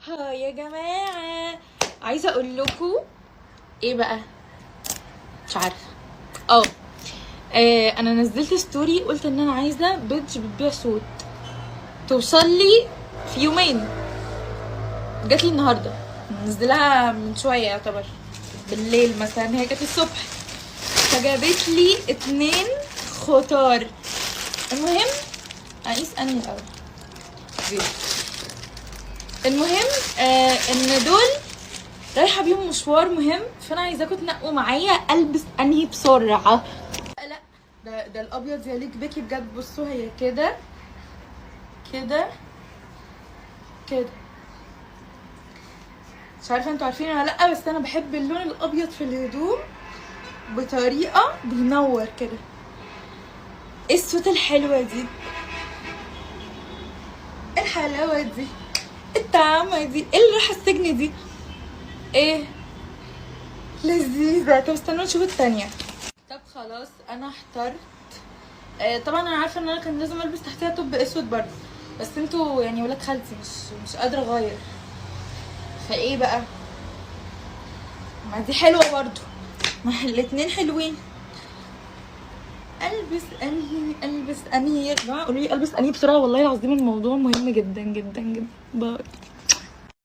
ها يا جماعه، عايزه اقول لكم ايه بقى. مش عارفه. انا نزلت ستوري قلت ان انا عايزه بيدج بتبيع صوت توصل لي في يومين. جات لي النهارده، منزلها من شويه يعتبر بالليل مثلا، هي جات الصبح فجابت لي 2 خطار. المهم اقيس انهي الاول. المهم ان دول رايحه بيهم مشوار مهم، فانا عايزاكم تنقوا معايا البس انهي بسرعه. لا ده الابيض يا ليك بيكي بجد. بصوا هي كده كده كده، مش عارفه انتوا عارفين ولا لا، بس انا بحب اللون الابيض في الهدوم بطريقه بينور كده. ايه الصوت الحلوه دي، الحلاوه دي، الطعامه دي، ايه اللي راح السجن دي، ايه لذيذه. طب استنوا نشوف التانية. طب خلاص انا احترت. طبعا انا عارفه ان انا كان لازم البس تحتيها توب اسود برضه، بس انتوا يعني ولاد خالتي مش قادره اغير. فايه بقى، ما دي حلوه برضه، ما الاتنين حلوين. البس انهي يا جماعه؟ قولوا لي البس انهي بسرعه، والله العظيم الموضوع مهم جدا جدا جدا. باي.